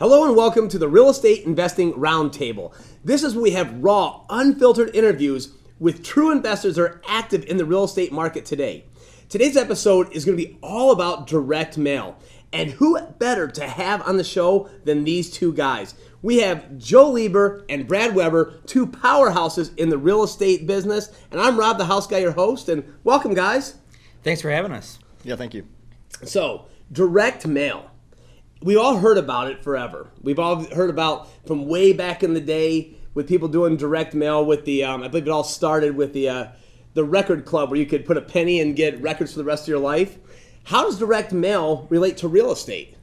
Hello and welcome to the Real Estate Investing Roundtable. This is where we have raw, unfiltered interviews with true investors that are active in the real estate market today. Today's episode is going to be all about direct mail. And who better to have on the show than these two guys? We have Joe Lieber and Brad Weber, two powerhouses in the real estate business. And I'm Rob, the house guy, your host. And welcome, guys. Thanks for having us. Yeah, thank you. So, direct mail. We all heard about it forever. We've all heard about from way back in the day with people doing direct mail with the, I believe it all started with the record club where you could put a penny and get records for the rest of your life. How does direct mail relate to real estate?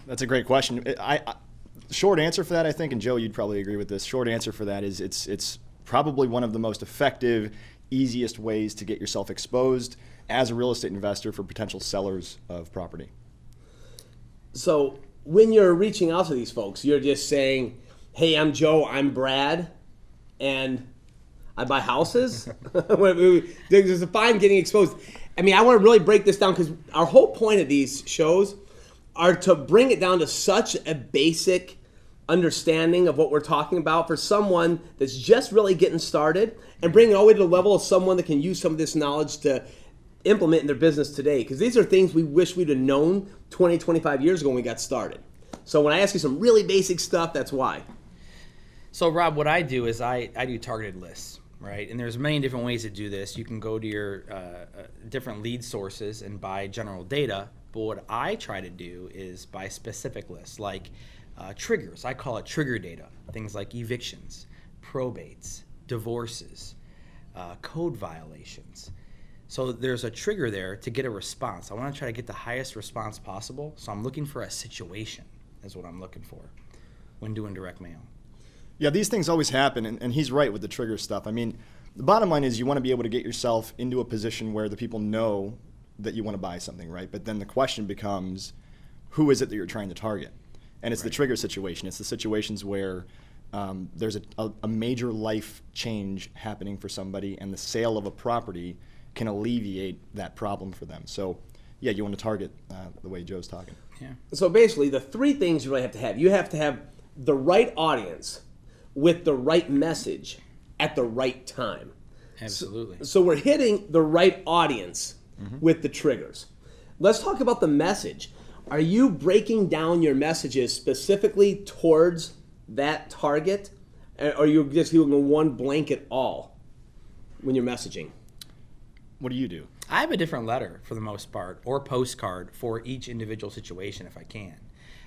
That's a great question. Short answer for that, I think, and Joe, you'd probably agree with this. Short answer for that is it's probably one of the most effective, easiest ways to get yourself exposed as a real estate investor for potential sellers of property. So when you're reaching out to these folks, you're just saying, hey, I'm Joe, I'm Brad, and I buy houses? There's a fine getting exposed. I mean, I want to really break this down because our whole point of these shows are to bring it down to such a basic understanding of what we're talking about for someone that's just really getting started and bring it all the way to the level of someone that can use some of this knowledge to implement in their business today, because these are things we wish we'd have known 20, 25 years ago when we got started. So when I ask you some really basic stuff, that's why. So Rob, what I do is I do targeted lists, right? And there's many different ways to do this. You can go to your different lead sources and buy general data, but what I try to do is buy specific lists, like triggers. I call it trigger data, things like evictions, probates, divorces, code violations. So there's a trigger there to get a response. I want to try to get the highest response possible. So I'm looking for a situation is what I'm looking for when doing direct mail. Yeah, these things always happen, and he's right with the trigger stuff. I mean, the bottom line is you want to be able to get yourself into a position where the people know that you want to buy something, right? But then the question becomes, who is it that you're trying to target? And it's the trigger situation. It's the situations where there's a major life change happening for somebody, and the sale of a property can alleviate that problem for them. So, yeah, you want to target the way Joe's talking. Yeah. So basically, the three things you really have to have the right audience with the right message at the right time. Absolutely. So we're hitting the right audience with the triggers. Let's talk about the message. Are you breaking down your messages specifically towards that target, or are you just doing one blanket all when you're messaging? What do you do? I have a different letter for the most part, or postcard for each individual situation if I can.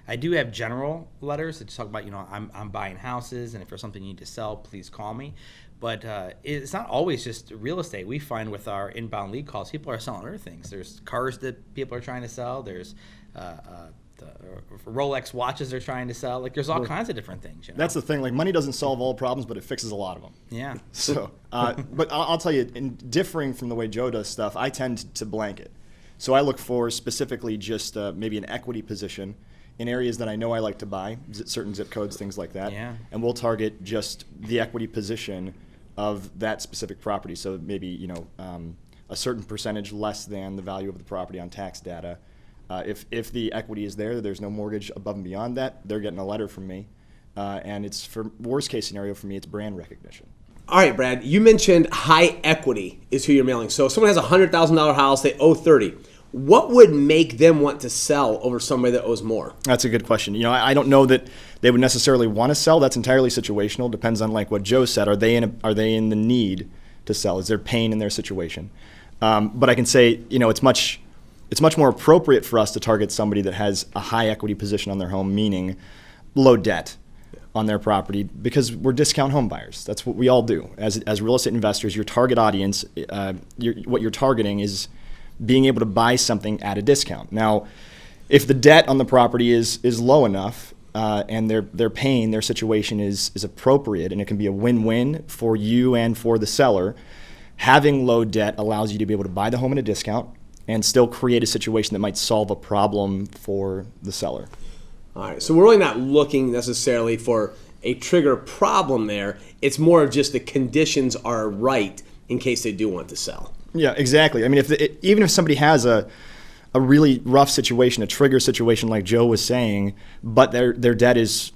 I do have general letters that talk about, I'm buying houses, and if there's something you need to sell, please call me. But it's not always just real estate. We find with our inbound lead calls, people are selling other things. There's cars that people are trying to sell. There's Rolex watches they're trying to sell. Like, there's all kinds of different things. That's the thing. Like, money doesn't solve all problems, but it fixes a lot of them. Yeah. So, but I'll tell you, in differing from the way Joe does stuff, I tend to blanket. So I look for specifically just maybe an equity position in areas that I know I like to buy, certain zip codes, things like that. Yeah. And we'll target just the equity position of that specific property. So maybe, a certain percentage less than the value of the property on tax data. If the equity is there, there's no mortgage above and beyond that, they're getting a letter from me. And it's, for worst case scenario for me, it's brand recognition. All right, Brad, you mentioned high equity is who you're mailing. So if someone has a $100,000 house, they owe 30. What would make them want to sell over somebody that owes more? That's a good question. I don't know that they would necessarily want to sell. That's entirely situational. Depends on, like what Joe said. Are they in the need to sell? Is there pain in their situation? But I can say, it's much more appropriate for us to target somebody that has a high equity position on their home, meaning low debt on their property, because we're discount home buyers. That's what we all do. As real estate investors, your target audience, what you're targeting is being able to buy something at a discount. Now, if the debt on the property is low enough and their pain, their situation is appropriate, and it can be a win-win for you and for the seller, having low debt allows you to be able to buy the home at a discount and still create a situation that might solve a problem for the seller. All right, so we're really not looking necessarily for a trigger problem there. It's more of just the conditions are right in case they do want to sell. Yeah, exactly. I mean, even if somebody has a a really rough situation, a trigger situation like Joe was saying, but their debt is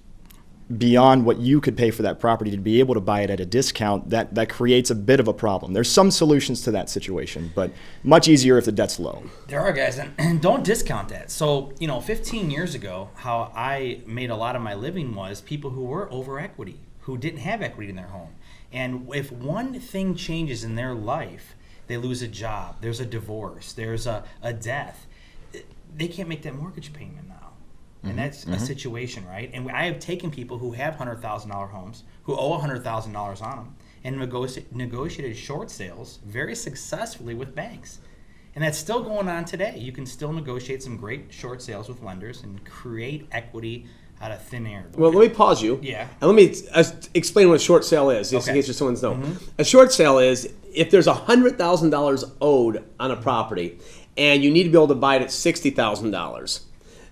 beyond what you could pay for that property to be able to buy it at a discount, that creates a bit of a problem. There's some solutions to that situation, but much easier if the debt's low. There are, guys, and don't discount that. So, 15 years ago, how I made a lot of my living was people who were over equity, who didn't have equity in their home. And if one thing changes in their life, they lose a job, there's a divorce, there's a death, they can't make that mortgage payment now. And that's a situation, right? And I have taken people who have $100,000 homes, who owe $100,000 on them, and negotiated short sales very successfully with banks. And that's still going on today. You can still negotiate some great short sales with lenders and create equity out of thin air. Well, let me pause you. Yeah. And let me explain what a short sale is, just in case there's someone's know. A short sale is if there's $100,000 owed on a property and you need to be able to buy it at $60,000,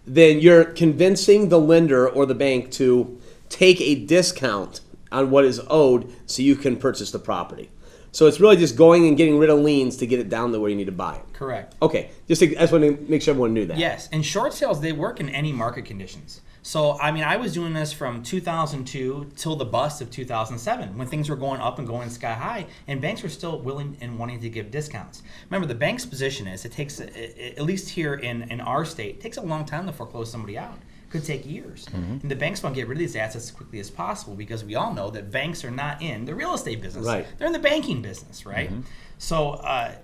then you're convincing the lender or the bank to take a discount on what is owed so you can purchase the property. So it's really just going and getting rid of liens to get it down to where you need to buy it. Correct. Okay, I just want to make sure everyone knew that. Yes, and short sales, they work in any market conditions. So, I was doing this from 2002 till the bust of 2007 when things were going up and going sky high, and banks were still willing and wanting to give discounts. Remember, the bank's position is it takes, at least here in our state, it takes a long time to foreclose somebody out. It could take years. And the banks want to get rid of these assets as quickly as possible because we all know that banks are not in the real estate business. Right. They're in the banking business, right? So after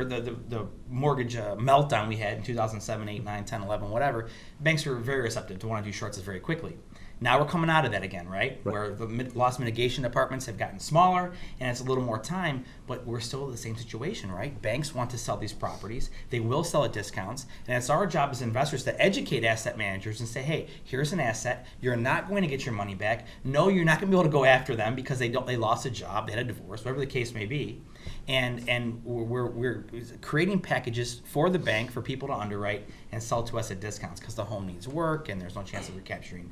the mortgage meltdown we had in 2007, 8, 9, 10, 11, whatever, banks were very receptive to want to do short sales very quickly. Now we're coming out of that again, right? Where the loss mitigation departments have gotten smaller and it's a little more time, but we're still in the same situation, right? Banks want to sell these properties. They will sell at discounts, and it's our job as investors to educate asset managers and say, hey, here's an asset. You're not going to get your money back. No, you're not going to be able to go after them because they lost a job, they had a divorce, whatever the case may be. And we're creating packages for the bank for people to underwrite and sell to us at discounts because the home needs work and there's no chance of recapturing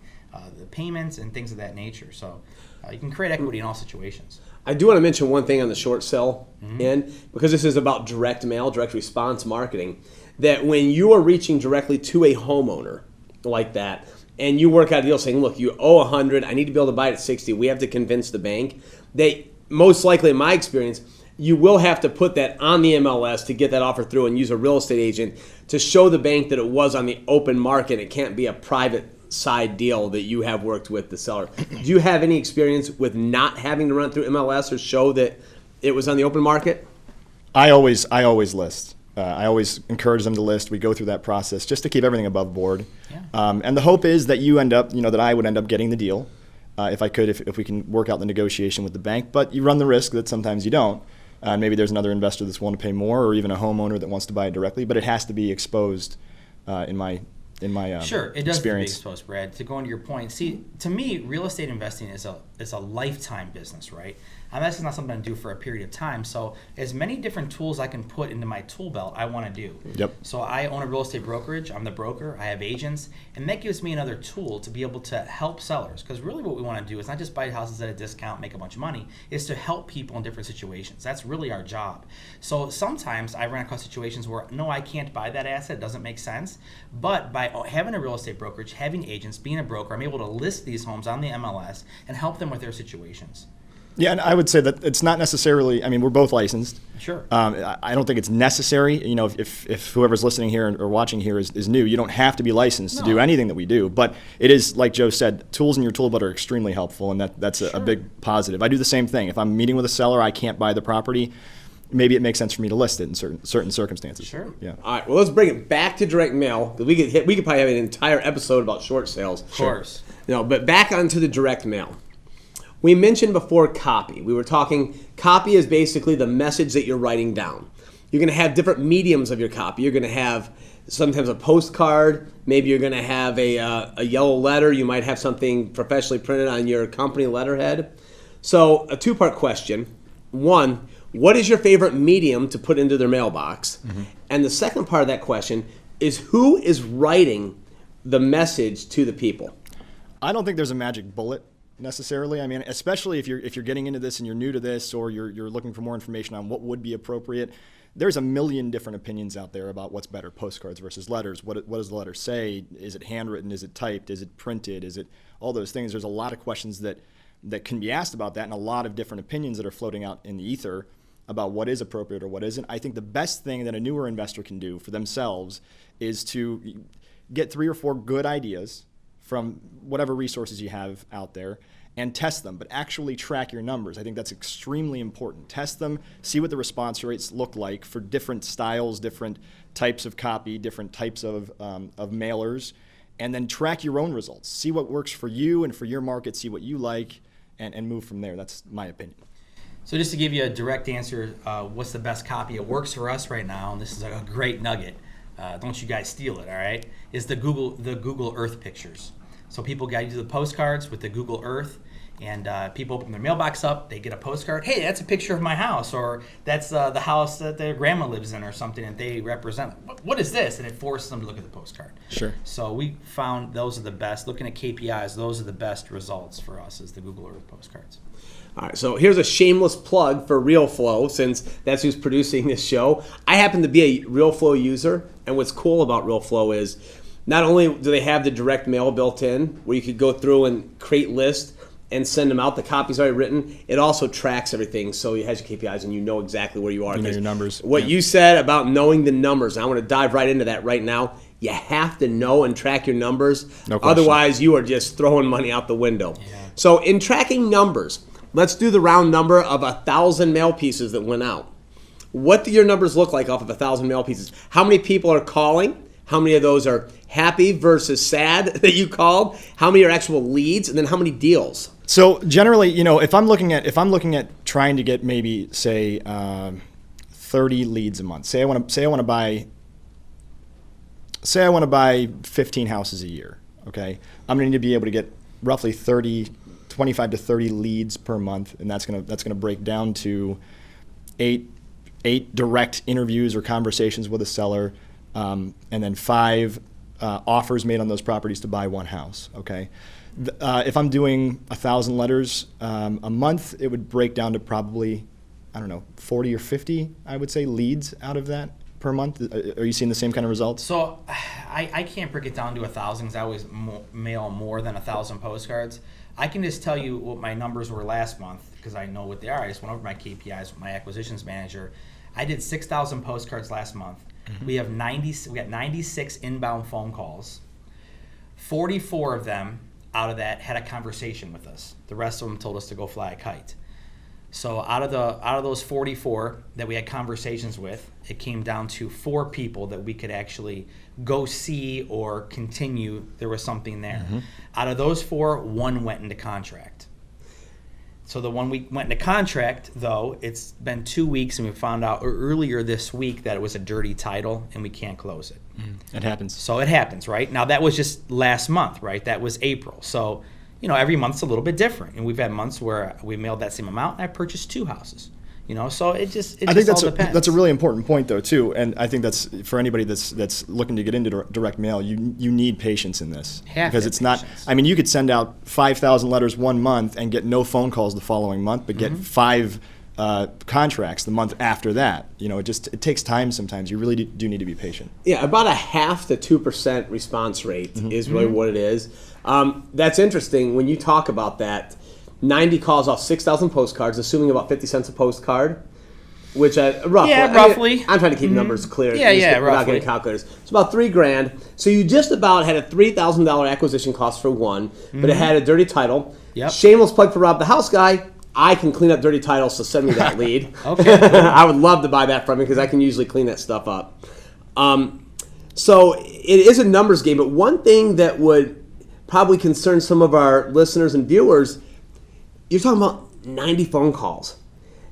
the payments and things of that nature. So you can create equity in all situations. I do want to mention one thing on the short sell end, because this is about direct mail, direct response marketing, that when you are reaching directly to a homeowner like that, and you work out a deal saying, look, you owe 100, I need to be able to buy it at 60, we have to convince the bank, they most likely, in my experience, you will have to put that on the MLS to get that offer through and use a real estate agent to show the bank that it was on the open market. It can't be a private side deal that you have worked with the seller. Do you have any experience with not having to run it through MLS or show that it was on the open market? I always list. I always encourage them to list. We go through that process just to keep everything above board. Yeah. And the hope is that you end up, that I would end up getting the deal if I could, if we can work out the negotiation with the bank. But you run the risk that sometimes you don't. Maybe there's another investor that's willing to pay more, or even a homeowner that wants to buy it directly. But it has to be exposed in my sure, it does experience. Have to be exposed, Brad. To go into your point, see, to me, real estate investing is a lifetime business, right? And that's not something I do for a period of time. So as many different tools I can put into my tool belt, I want to do. Yep. So I own a real estate brokerage. I'm the broker. I have agents. And that gives me another tool to be able to help sellers. Because really what we want to do is not just buy houses at a discount, make a bunch of money. It's to help people in different situations. That's really our job. So sometimes I run across situations where, no, I can't buy that asset. It doesn't make sense. But by having a real estate brokerage, having agents, being a broker, I'm able to list these homes on the MLS and help them with their situations. Yeah, and I would say that it's not necessarily, we're both licensed. Sure. I don't think it's necessary. If whoever's listening here or watching here is new, you don't have to be licensed to do anything that we do. But it is, like Joe said, tools in your tool belt are extremely helpful, and that's a big positive. I do the same thing. If I'm meeting with a seller, I can't buy the property, maybe it makes sense for me to list it in certain circumstances. Sure. Yeah. All right, well, let's bring it back to direct mail. We could probably have an entire episode about short sales. Of course. But back onto the direct mail. We mentioned before copy. We were talking, copy is basically the message that you're writing down. You're going to have different mediums of your copy. You're going to have sometimes a postcard. Maybe you're going to have a yellow letter. You might have something professionally printed on your company letterhead. So a two-part question. One, what is your favorite medium to put into their mailbox? Mm-hmm. And the second part of that question is, who is writing the message to the people? I don't think there's a magic bullet necessarily. Especially if you're getting into this and you're new to this, or you're looking for more information on what would be appropriate. there's a million different opinions out there about what's better, postcards versus letters. What does the letter say? Is it handwritten? Is it typed? Is it printed? Is it all those things? There's a lot of questions that can be asked about that, and a lot of different opinions that are floating out in the ether about what is appropriate or what isn't. I think the best thing that a newer investor can do for themselves is to get 3 or 4 good ideas from whatever resources you have out there and test them, but actually track your numbers. I think that's extremely important. Test them, see what the response rates look like for different styles, different types of copy, different types of mailers, and then track your own results. See what works for you and for your market, see what you like, and move from there. That's my opinion. So just to give you a direct answer, what's the best copy? It works for us right now, and this is a great nugget. Don't you guys steal it, all right? Is the Google Earth pictures. So people got to do the postcards with the Google Earth, and people open their mailbox up, they get a postcard. Hey, that's a picture of my house, or that's the house that their grandma lives in, or something that they represent. What is this? And it forces them to look at the postcard. Sure. So we found those are the best. Looking at KPIs, those are the best results for us is the Google Earth postcards. All right, so here's a shameless plug for RealFlow, since that's who's producing this show. I happen to be a RealFlow user, and what's cool about RealFlow is not only do they have the direct mail built in, where you could go through and create lists and send them out, the copy's already written, it also tracks everything, so it has your KPIs and you know exactly where you are. You know your numbers. What you said about knowing the numbers, and I want to dive right into that right now. You have to know and track your numbers. No question. Otherwise, you are just throwing money out the window. Yeah. So in tracking numbers, let's do the round number of 1,000 mail pieces that went out. What do your numbers look like off of 1,000 mail pieces? How many people are calling? How many of those are happy versus sad that you called? How many are actual leads? And then how many deals? So generally, if I'm looking at trying to get maybe say 30 leads a month. Say I want to buy 15 houses a year. Okay, I'm going to need to be able to get roughly 25 to 30 leads per month, and that's gonna break down to eight direct interviews or conversations with a seller, and then 5 offers made on those properties to buy 1 house. Okay. If I'm doing 1,000 letters a month, it would break down to probably, 40 or 50, I would say, leads out of that per month. Are you seeing the same kind of results? So I can't break it down to 1,000 because I always mail more than 1,000 postcards. I can just tell you what my numbers were last month because I know what they are. I just went over my KPIs with my acquisitions manager. I did 6,000 postcards last month. Mm-hmm. We got 96 inbound phone calls. 44 of them out of that had a conversation with us. The rest of them told us to go fly a kite. So out of those 44 that we had conversations with, it came down to 4 people that we could actually go see or continue. There was something there. Mm-hmm. Out of those 4, 1 went into contract. So the one we went into contract, though, it's been 2 weeks, and we found out earlier this week that it was a dirty title, and we can't close it. It happens. So it happens, right? Now, that was just last month, right? That was April. So, every month's a little bit different. And we've had months where we mailed that same amount, and I purchased 2 houses. So I think that's a really important point, though, too. And I think that's for anybody that's looking to get into direct mail. You need patience in this because it's not. I mean, you could send out 5,000 letters one month and get no phone calls the following month, but get 5 contracts the month after that. It takes time sometimes. You really do need to be patient. Yeah, about 0.5% to 2% response rate is really what it is. That's interesting when you talk about that. 90 calls off 6,000 postcards, assuming about 50 cents a postcard, which roughly. Yeah, roughly. I'm trying to keep numbers clear. Yeah, without getting calculators. It's about $3,000. So you just about had a $3,000 acquisition cost for one, but it had a dirty title. Yep. Shameless plug for Rob the House Guy. I can clean up dirty titles, so send me that lead. Okay. I would love to buy that from you because I can usually clean that stuff up. So it is a numbers game, but one thing that would probably concern some of our listeners and viewers, you're talking about 90 phone calls.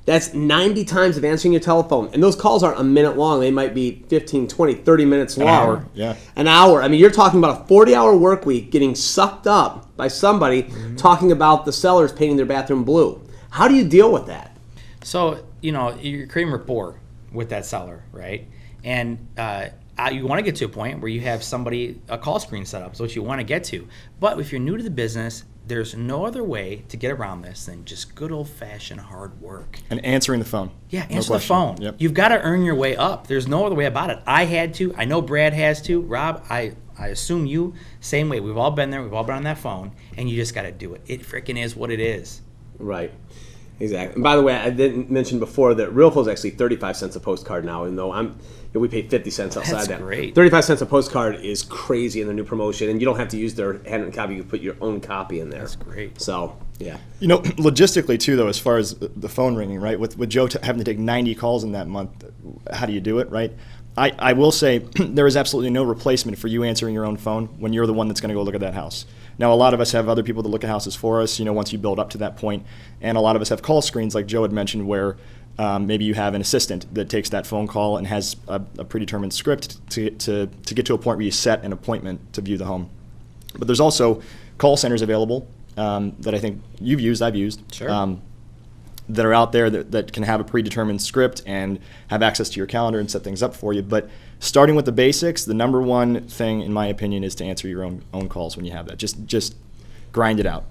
That's 90 times of answering your telephone. And those calls aren't a minute long. They might be 15, 20, 30 minutes long. An hour, yeah. An hour. I mean, you're talking about a 40-hour work week getting sucked up by somebody talking about the sellers painting their bathroom blue. How do you deal with that? So, you're creating rapport with that seller, right? And you want to get to a point where you have a call screen set up. Is what you want to get to. But if you're new to the business, there's no other way to get around this than just good old-fashioned hard work. And answering the phone. Yeah, No answer the question. phone. Yep. You've got to earn your way up. There's no other way about it. I had to. I know Brad has to. Rob, I assume you, same way. We've all been there. We've all been on that phone, and you just got to do it. It freaking is what it is. Right. Exactly. And by the way, I didn't mention before that Realfo is actually 35 cents a postcard now, even though we pay 50 cents outside That's that. great. 35 cents a postcard is crazy in the new promotion, and you don't have to use their handwritten copy. You can put your own copy in there. That's great. So, yeah. Logistically too, though, as far as the phone ringing, right? With Joe having to take 90 calls in that month, how do you do it, right? I will say there is absolutely no replacement for you answering your own phone when you're the one that's going to go look at that house. Now, a lot of us have other people that look at houses for us, once you build up to that point. And a lot of us have call screens, like Joe had mentioned, where maybe you have an assistant that takes that phone call and has a predetermined script to get to a point where you set an appointment to view the home. But there's also call centers available that I think you've used, I've used. Sure. That are out there that can have a predetermined script and have access to your calendar and set things up for you. But starting with the basics, the number one thing, in my opinion, is to answer your own calls when you have that. Just grind it out.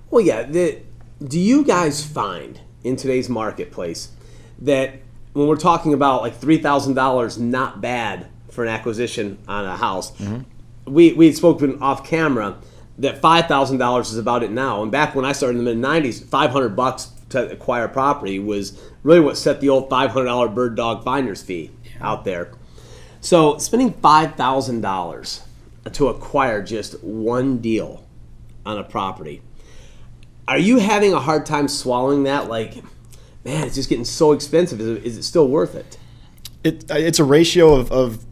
Well, yeah. Do you guys find in today's marketplace that when we're talking about like $3,000 not bad for an acquisition on a house, we had spoken off camera that $5,000 is about it now. And back when I started in the mid-'90s, $500 to acquire property was really what set the old $500 bird dog finder's fee out there. So spending $5,000 to acquire just one deal on a property, are you having a hard time swallowing that? Like, man, it's just getting so expensive. Is it still worth it? It's a ratio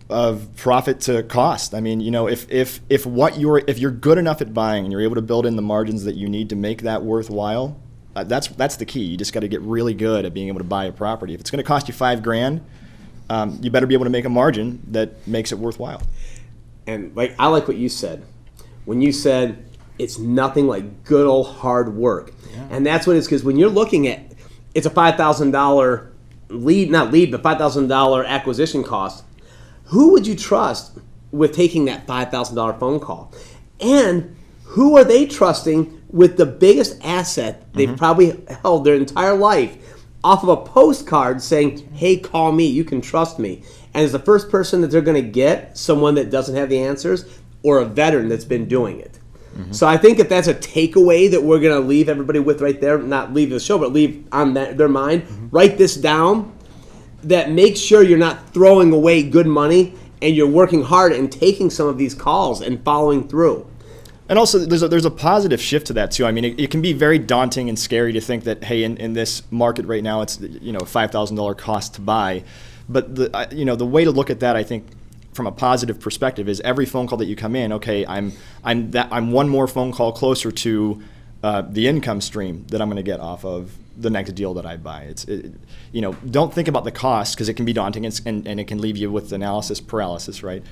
of profit to cost. I mean, if you're good enough at buying and you're able to build in the margins that you need to make that worthwhile, that's the key. You just got to get really good at being able to buy a property. If it's going to cost you $5,000, you better be able to make a margin that makes it worthwhile. And I like what you said when you said it's nothing like good old hard work. Yeah. And that's what it's, because when you're looking at it's a $5,000 but $5,000 acquisition cost. Who would you trust with taking that $5,000 phone call? And who are they trusting with the biggest asset they've probably held their entire life off of a postcard saying, hey, call me, you can trust me? And is the first person that they're going to get someone that doesn't have the answers or a veteran that's been doing it? So I think if that's a takeaway that we're going to leave everybody with right there, not leave the show, but leave on their mind, write this down, that make sure you're not throwing away good money and you're working hard and taking some of these calls and following through. And also, there's a positive shift to that too. I mean, it can be very daunting and scary to think that, hey, in this market right now, it's a $5,000 cost to buy. But the way to look at that, I think, from a positive perspective, is every phone call that you come in, okay, I'm one more phone call closer to the income stream that I'm going to get off of the next deal that I buy. Don't think about the cost, because it can be daunting and it can leave you with analysis paralysis, right?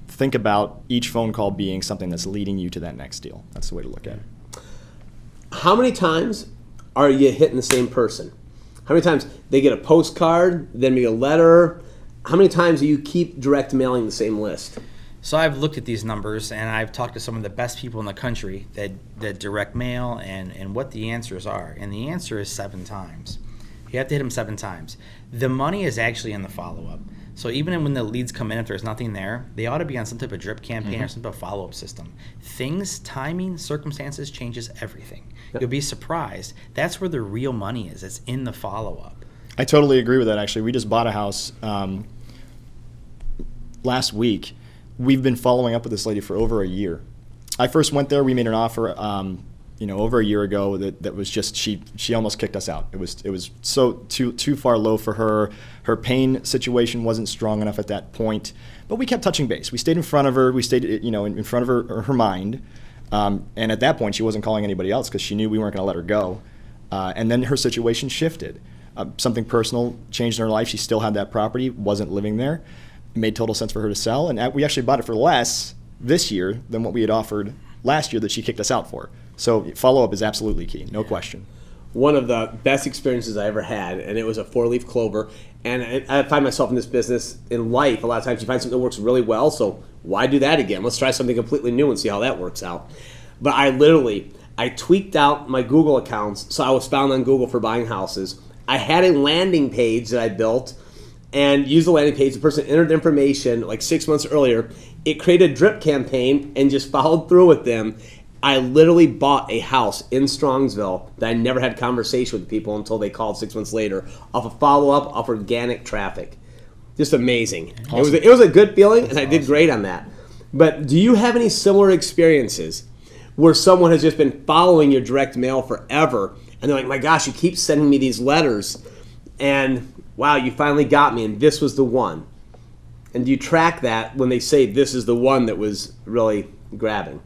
Think about each phone call being something that's leading you to that next deal. That's the way to look at it. How many times are you hitting the same person? How many times they get a postcard, then maybe a letter? How many times do you keep direct mailing the same list? So I've looked at these numbers, and I've talked to some of the best people in the country that direct mail and what the answers are. And the answer is 7 times. You have to hit them 7 times. The money is actually in the follow-up. So even when the leads come in, if there's nothing there, they ought to be on some type of drip campaign or some type of follow-up system. Timing, circumstances changes everything. Yep. You'll be surprised. That's where the real money is. It's in the follow-up. I totally agree with that, actually. We just bought a house last week. We've been following up with this lady for over a year. I first went there. We made an offer over a year ago that was just, she almost kicked us out. It was so too far low for her. Her pain situation wasn't strong enough at that point. But we kept touching base. We stayed in front of her. We stayed in front of her mind. And at that point, she wasn't calling anybody else because she knew we weren't going to let her go. And then her situation shifted. Something personal changed in her life. She still had that property, wasn't living there. It made total sense for her to sell. And we actually bought it for less this year than what we had offered last year that she kicked us out for. So follow-up is absolutely key, no question. one of the best experiences I ever had, and it was a 4-leaf clover. And I find myself in this business in life. A lot of times you find something that works really well, so why do that again? Let's try something completely new and see how that works out. But I tweaked out my Google accounts, so I was found on Google for buying houses. I had a landing page that I built and used the landing page. The person entered information like 6 months earlier. It created a drip campaign and just followed through with them. I literally bought a house in Strongsville that I never had conversation with people until they called 6 months later off of follow-up, off organic traffic. Just amazing. Awesome. It was a good feeling, and I did great on that. But do you have any similar experiences where someone has just been following your direct mail forever, and they're like, my gosh, you keep sending me these letters, and wow, you finally got me, and this was the one? And do you track that when they say this is the one that was really grabbing?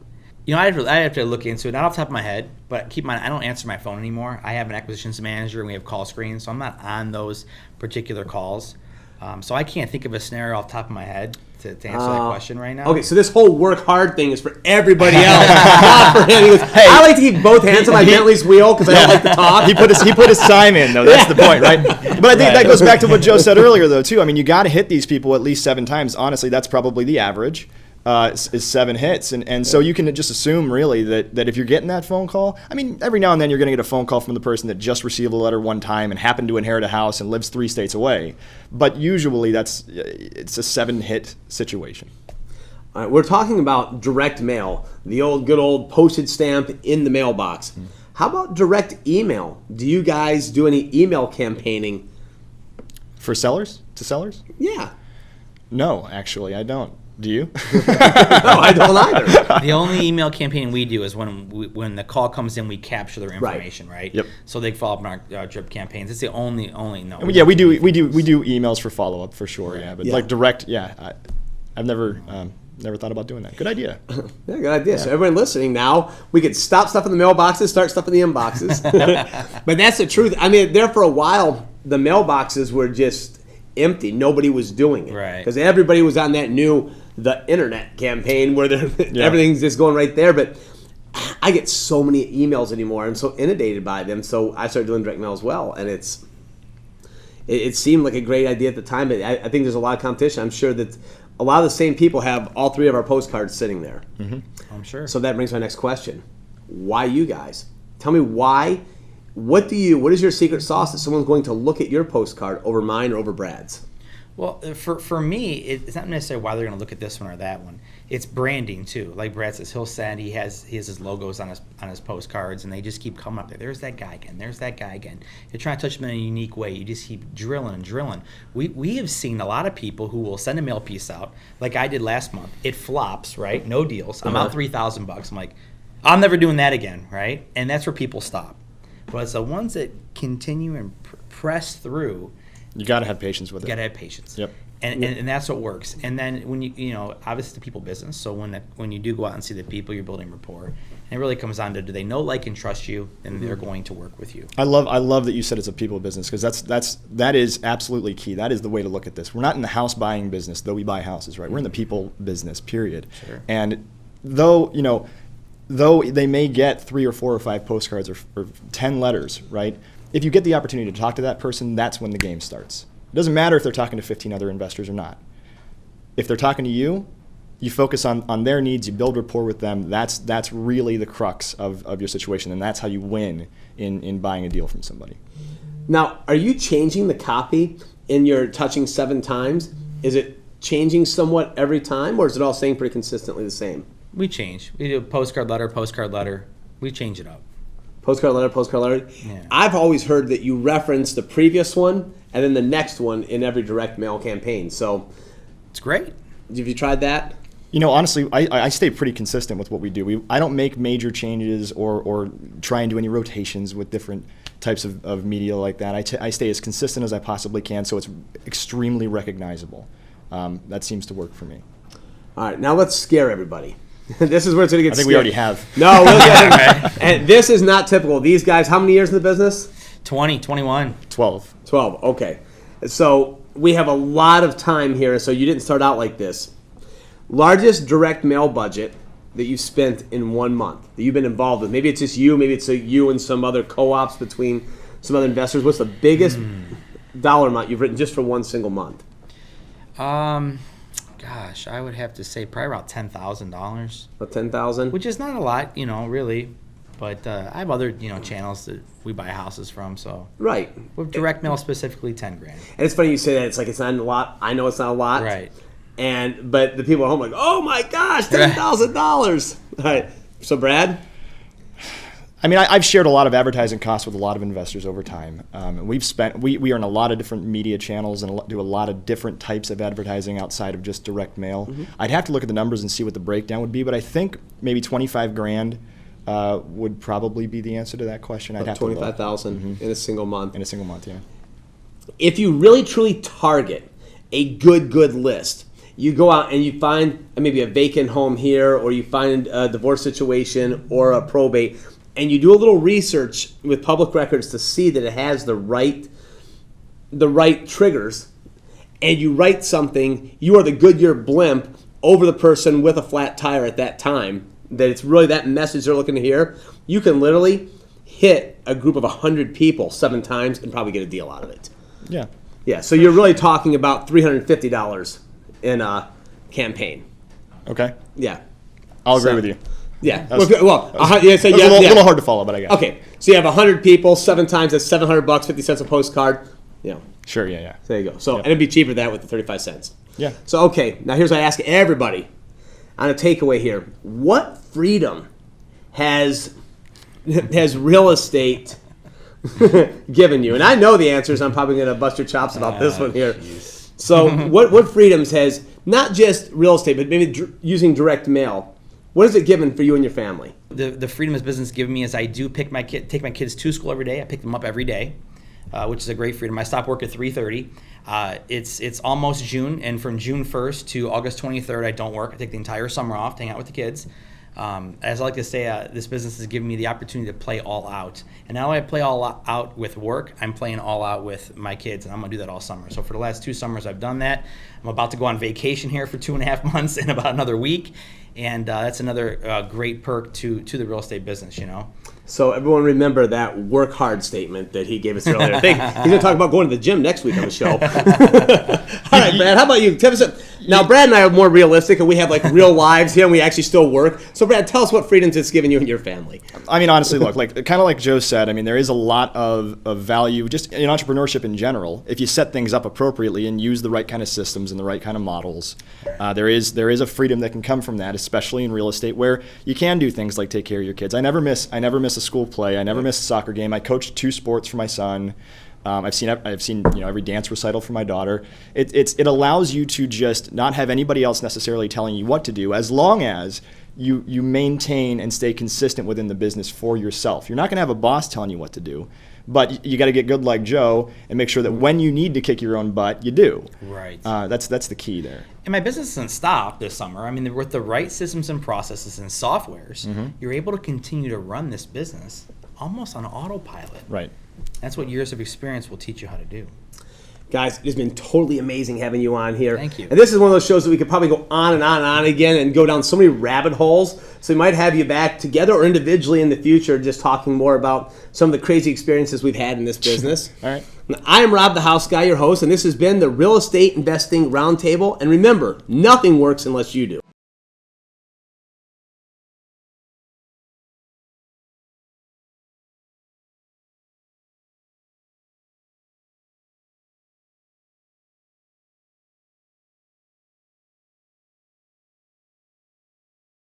I have to look into it, not off the top of my head, but keep in mind, I don't answer my phone anymore. I have an acquisitions manager, and we have call screens, so I'm not on those particular calls. So I can't think of a scenario off the top of my head to answer that question right now. Okay, so this whole work hard thing is for everybody else, not for him. He goes, hey, I like to keep both hands on my Bentley's wheel because I don't like to talk. He put his time in, though. That's the point, right? But I think that goes back to what Joe said earlier, though, too. I mean, you got to hit these people at least 7 times. Honestly, that's probably the average. Is 7 hits. And so you can just assume, really, that if you're getting that phone call, I mean, every now and then you're going to get a phone call from the person that just received a letter one time and happened to inherit a house and lives 3 states away. But usually it's a 7-hit situation. All right, we're talking about direct mail, the good old postage stamp in the mailbox. How about direct email? Do you guys do any email campaigning? For sellers? To sellers? Yeah. No, actually, I don't. Do you? No, I don't either. The only email campaign we do is when the call comes in, we capture their information, right? Yep. So they follow up on our drip campaigns. It's the only no. Yeah, we do emails for follow up for sure. Yeah, but like direct, I've never thought about doing that. Good idea. Yeah, good idea. Yeah. So everyone listening now, we could stop stuff in the mailboxes, start stuff in the inboxes. But that's the truth. I mean, there for a while, the mailboxes were just empty. Nobody was doing it, right? Because everybody was on the internet campaign where everything's just going right there. But I get so many emails anymore. I'm so inundated by them. So I started doing direct mail as well. And it seemed like a great idea at the time. But I think there's a lot of competition. I'm sure that a lot of the same people have all 3 of our postcards sitting there. Mm-hmm. I'm sure. So that brings my next question. Why you guys? Tell me why. What is your secret sauce that someone's going to look at your postcard over mine or over Brad's? Well, for me, it's not necessarily why they're going to look at this one or that one. It's branding too. Like Brad says, he has his logos on his postcards, and they just keep coming up there. There's that guy again. There's that guy again. You're trying to touch them in a unique way. You just keep drilling and drilling. We have seen a lot of people who will send a mail piece out, like I did last month. It flops, right? No deals. I'm out $3,000. I'm like, I'm never doing that again, right? And that's where people stop. But it's the ones that continue and press through. You got to have patience with it. You got to have patience. Yep. And that's what works. And then when obviously it's the people business. So when you do go out and see the people, you're building rapport. And it really comes down to, do they know, like, and trust you, and they're going to work with you. I love that you said it's a people business, because that is absolutely key. That is the way to look at this. We're not in the house buying business, though we buy houses, right? We're in the people business, period. Sure. And though they may get 3 or 4 or 5 postcards or 10 letters, right? If you get the opportunity to talk to that person, that's when the game starts. It doesn't matter if they're talking to 15 other investors or not. If they're talking to you, you focus on their needs, you build rapport with them. That's really the crux of your situation, and that's how you win in buying a deal from somebody. Now, are you changing the copy in your touching 7 times? Is it changing somewhat every time, or is it all staying pretty consistently the same? We change. We do postcard letter. We change it up. Postcard letter. Yeah. I've always heard that you reference the previous one and then the next one in every direct mail campaign. So it's great. Have you tried that? Honestly, I stay pretty consistent with what we do. I don't make major changes or try and do any rotations with different types of media like that. I stay as consistent as I possibly can, so it's extremely recognizable. That seems to work for me. All right, now let's scare everybody. This is where it's going to get I think scary. we already have. No, and this is not typical. These guys, how many years in the business? 20, 21. 12. 12, okay. So we have a lot of time here, so you didn't start out like this. Largest direct mail budget that you've spent in 1 month that you've been involved with? Maybe it's just you, maybe it's you and some other co-ops between some other investors. What's the biggest dollar amount you've written just for one single month? Gosh, I would have to say probably about $10,000. About 10,000? Which is not a lot, really. But I have other, channels that we buy houses from. So right. With direct mail specifically, $10,000. And it's funny you say that. It's like it's not a lot. I know it's not a lot. Right. But the people at home are like, oh my gosh, $10,000. All right. So Brad. I mean, I've shared a lot of advertising costs with a lot of investors over time. We are in a lot of different media channels and do a lot of different types of advertising outside of just direct mail. Mm-hmm. I'd have to look at the numbers and see what the breakdown would be, but I think maybe $25,000 would probably be the answer to that question. I'd have $25,000 in a single month. In a single month, yeah. If you really truly target a good list, you go out and you find maybe a vacant home here, or you find a divorce situation or a probate, and you do a little research with public records to see that it has the right triggers, and you write something, you are the Goodyear blimp over the person with a flat tire at that time, that it's really that message they're looking to hear, you can literally hit a group of 100 people 7 times and probably get a deal out of it. Yeah. Yeah, so you're really talking about $350 in a campaign. Okay. Yeah. I'll agree with you. Yeah. That was a little hard to follow, but I got it. Okay. So you have 100 people, 7 times, that's $700, 50 cents a postcard. Sure, yeah. So there you go. So and it'd be cheaper than that with the 35 cents. Yeah. So okay, now here's what I ask everybody on a takeaway here. What freedom has real estate given you? And I know the answers. I'm probably going to bust your chops about this one here. Geez. So what freedoms has not just real estate, but maybe using direct mail? What has it given for you and your family? The freedom this business has given me is I do take my kids to school every day. I pick them up every day, which is a great freedom. I stop work at 3:30. It's almost June, and from June 1st to August 23rd, I don't work. I take the entire summer off to hang out with the kids. As I like to say, this business has given me the opportunity to play all out. And now I play all out with work, I'm playing all out with my kids, and I'm going to do that all summer. So for the last 2 summers, I've done that. I'm about to go on vacation here for 2.5 months in about another week. And that's another great perk to the real estate business, So everyone remember that work hard statement that he gave us earlier. I think he's going to talk about going to the gym next week on the show. All right, Brad, how about you? Now, Brad and I are more realistic, and we have like real lives here, and we actually still work. So, Brad, tell us what freedoms it's given you and your family. I mean, honestly, look, kind of like Joe said, I mean, there is a lot of value just in entrepreneurship in general. If you set things up appropriately and use the right kind of systems and the right kind of models, there is a freedom that can come from that, especially in real estate, where you can do things like take care of your kids. I never miss a school play. I never miss a soccer game. I coached 2 sports for my son. I've seen every dance recital for my daughter. It allows you to just not have anybody else necessarily telling you what to do, as long as you maintain and stay consistent within the business for yourself. You're not going to have a boss telling you what to do, but you got to get good like Joe and make sure that when you need to kick your own butt, you do. Right. That's the key there. And my business doesn't stop this summer. I mean, with the right systems and processes and softwares, you're able to continue to run this business almost on autopilot. Right. That's what years of experience will teach you how to do. Guys, it's been totally amazing having you on here. Thank you. And this is one of those shows that we could probably go on and on and on again and go down so many rabbit holes. So we might have you back together or individually in the future just talking more about some of the crazy experiences we've had in this business. All right. I am Rob the House Guy, your host, and this has been the Real Estate Investing Roundtable. And remember, nothing works unless you do.